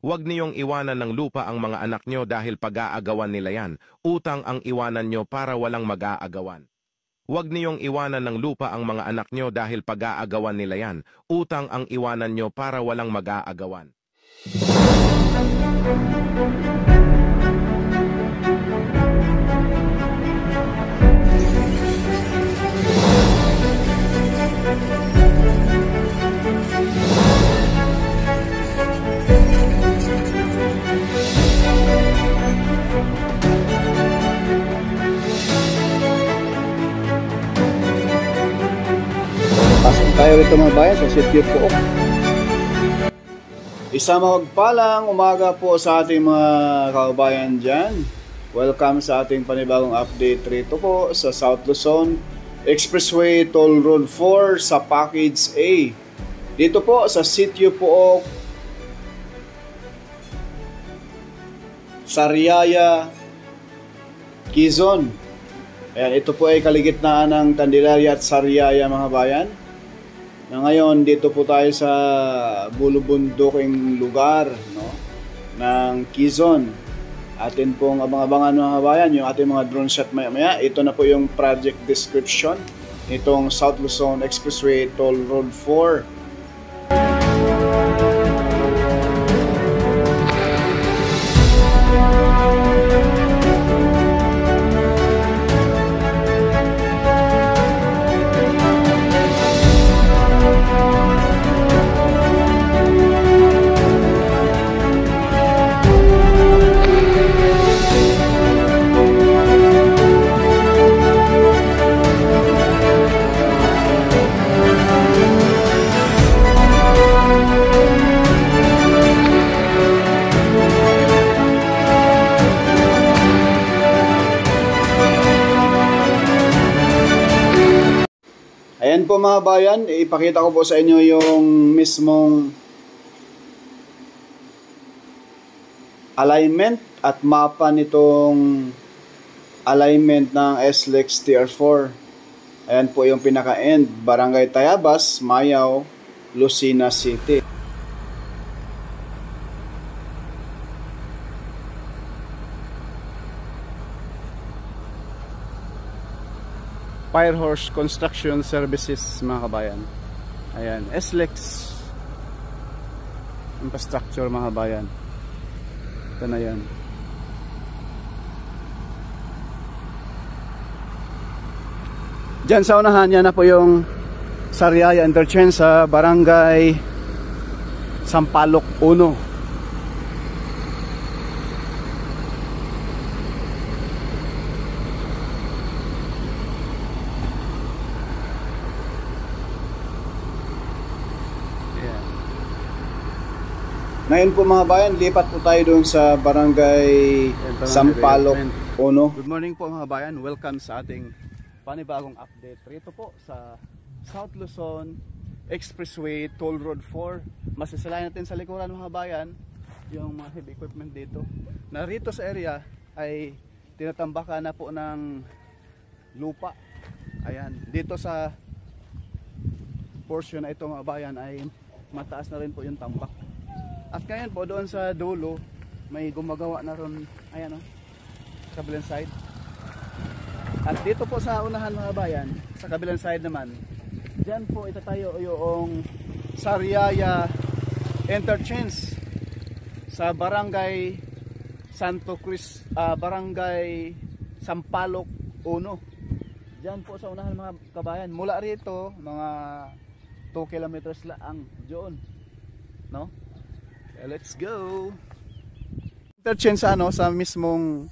Huwag niyong iwanan ng lupa ang mga anak nyo dahil pag-aagawan nila yan. Utang ang iwanan nyo para walang mag-aagawan. Huwag niyong iwanan ng lupa ang mga anak nyo dahil pag-aagawan nila yan. Utang ang iwanan nyo para walang mag-aagawan. Pasok tayo rito mga bayan sa Sitio Pook. Isang mapagpalang umaga po sa ating mga kababayan dyan. Welcome sa ating panibagong update rito po sa South Luzon Expressway Toll Road 4 sa Package A. Dito po sa Sitio Pook, Sariaya, Quezon. Ayan, ito po ay kaligitnaan ng Candelaria at Sariaya mga bayan. Na ngayon dito po tayo sa bulubunduking lugar, no, ng Quezon. Atin pong abang-abangan mga kabayan yung ating mga drone shot maya-maya. Ito na po yung project description nitong South Luzon Expressway Toll Road 4. Ayan po mga bayan, ipakita ko po sa inyo yung mismong alignment at mapa nitong alignment ng SLEX TR4. Ayan po yung pinaka-end, Barangay Tayabas, Mayaw, Lucena City. Firehorse Construction Services mga kabayan. Ayan, SLEX Infrastructure mga kabayan. Ito na yan. Diyan sa unahan, yan na po yung Sariaya Interchange sa Barangay Sampaloc 1. Ngayon po mga bayan, lipat po tayo doon sa Barangay Sampaloc 1. Good morning po mga bayan, welcome sa ating panibagong update rito po sa South Luzon Expressway Toll Road 4. Masasalayan natin sa likuran mga bayan yung mga heavy equipment dito. Na rito sa area ay tinatambakan na po ng lupa. Ayan, dito sa portion na ito mga bayan ay mataas na rin po yung tambak. At ngayon po doon sa dulo may gumagawa na ron, ayan o, sa kabilang side. At dito po sa unahan mga bayan, sa kabilang side naman, dyan po itatayo yung Sariaya Interchange sa Barangay Santo Cruz, Barangay Sampaloc 1. Dyan po sa unahan mga kabayan, mula rito mga 2 kilometers lang doon, no? Let's go. Interchange sa sa mismong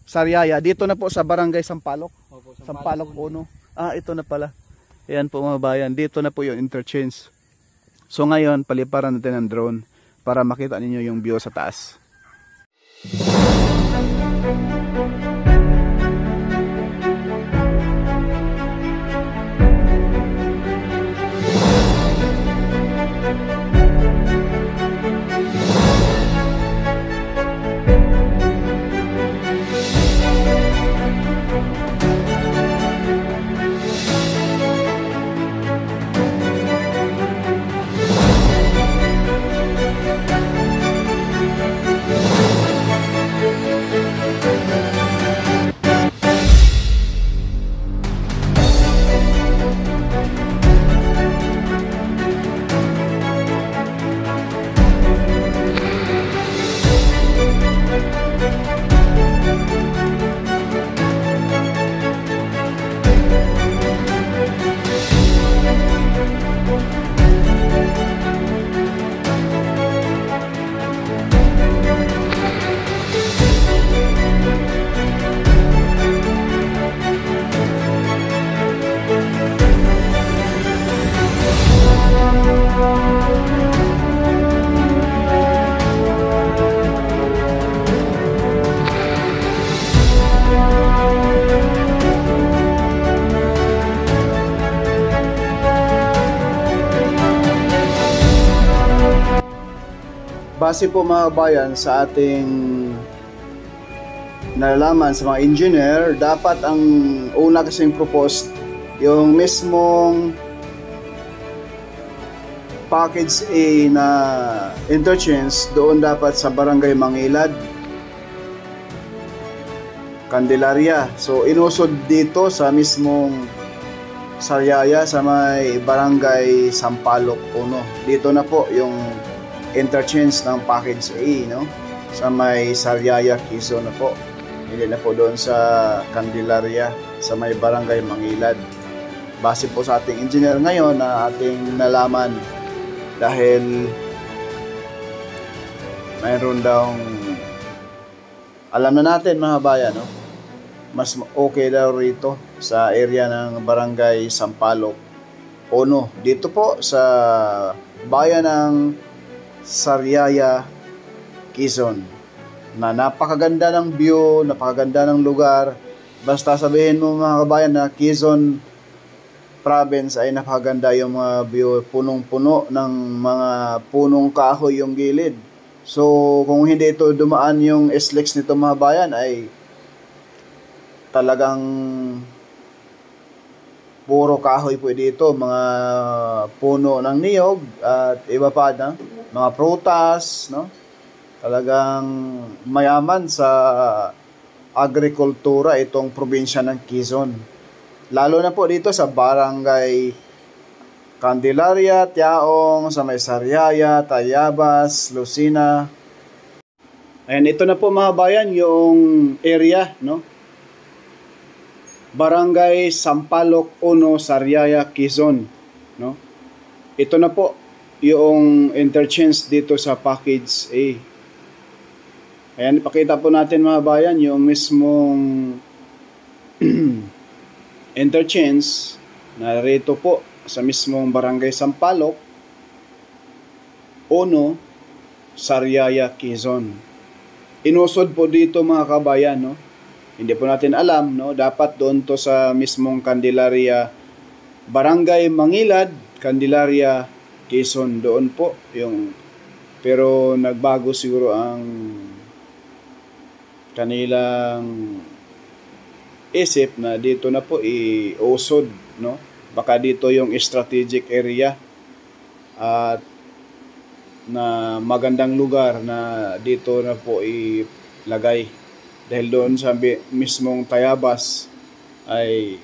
Sariaya. Dito na po sa Barangay Sampaloc. Opo, Sampaloc 1. Ito na pala. Ayan po mga bayan. Dito na po yung interchange. So ngayon, paliparan natin ang drone para makita ninyo yung view sa taas. Base po mga kabayan sa ating nalalaman sa mga engineer, dapat ang una kasing proposed yung mismong package A na interchange doon dapat sa Barangay Mangilad, Candelaria. So inusod dito sa mismong Sariaya sa may Barangay Sampaloc 1. Dito na po yung interchange ng package A, no? Sa may Sariaya, Quezon na po. Hindi na po doon sa Candelaria sa may Barangay Mangilad. Base po sa ating engineer ngayon na ating nalaman, dahil mayroon daw, alam na natin mga bayan, no? Mas okay daw rito sa area ng Barangay Sampaloc 1. Dito po sa bayan ng Sariaya, Quezon, na napakaganda ng view, napakaganda ng lugar. Basta sabihin mo mga kabayan na Quezon province ay napakaganda yung mga view, punong-puno ng mga punong kahoy yung gilid. So kung hindi ito dumaan yung SLEX nito mga bayan, ay talagang puro kahoy po dito, mga puno ng niyog at iba pa na mga prutas, no? Talagang mayaman sa agrikultura itong probinsya ng Quezon. Lalo na po dito sa Barangay Candelaria, Tiaong, sa may Sariaya, Tayabas, Lucena. Ayan, ito na po mga bayan yung area, no? Barangay Sampaloc 1, Sariaya, Quezon, no? Ito na po yung interchange dito sa package A. Ayan, ipakita po natin mga bayan yung mismong interchange na rito po sa mismong Barangay Sampaloc 1, Sariaya, Quezon. Inusod po dito mga kabayan, no? Hindi po natin alam, no? Dapat doon to sa mismong Candelaria, Barangay Mangilad, Candelaria, Quezon. Doon po yung, pero nagbago siguro ang kanilang isip na dito na po iusod, no? Baka dito yung strategic area at na magandang lugar na dito na po ilagay, dahil doon sa mismong Tayabas ay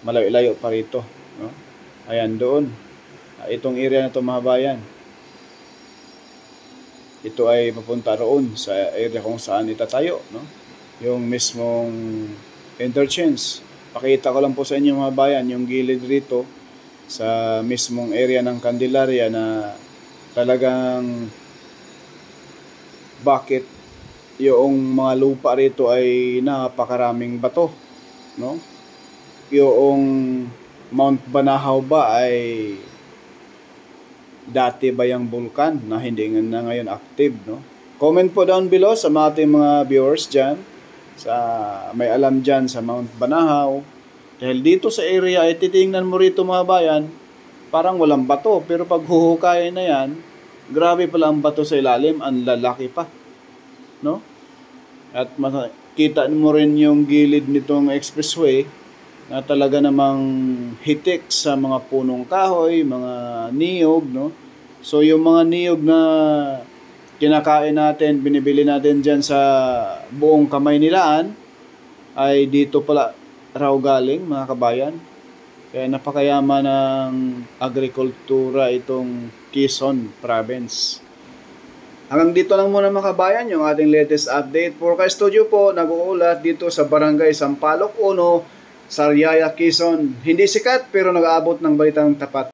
malayo-layo pa rito, no? Ayan doon, itong area na to mga bayan, ito ay papunta roon sa area kung saan itatayo, no? Yung mismong interchange. Pakita ko lang po sa inyo mga bayan yung gilid rito sa mismong area ng Candelaria na talagang bakit yung mga lupa rito ay napakaraming bato, no? Yung Mount Banahaw ba ay dati ba yung bulkan na hindi na ngayon active, no? Comment po down below sa ating mga viewers dyan, sa may alam dyan sa Mount Banahaw. Dahil dito sa area ay titingnan mo rito mga bayan, parang walang bato, pero pag huhukayin na yan, grabe pala ang bato sa ilalim, ang lalaki pa, no? At makita mo rin yung gilid nitong expressway na talaga namang hitik sa mga punong kahoy, mga niyog, no? So yung mga niyog na kinakain natin, binibili natin dyan sa buong kamay nilaan, ay dito pala raw galing mga kabayan. Kaya napakayaman ng agrikultura itong Quezon Province. Hanggang dito lang muna mga kabayan yung ating latest update. Purka Studio po, nag-uulat dito sa Barangay Sampaloc 1, Sariaya, Quezon. Hindi sikat pero nag-aabot ng balitang tapat.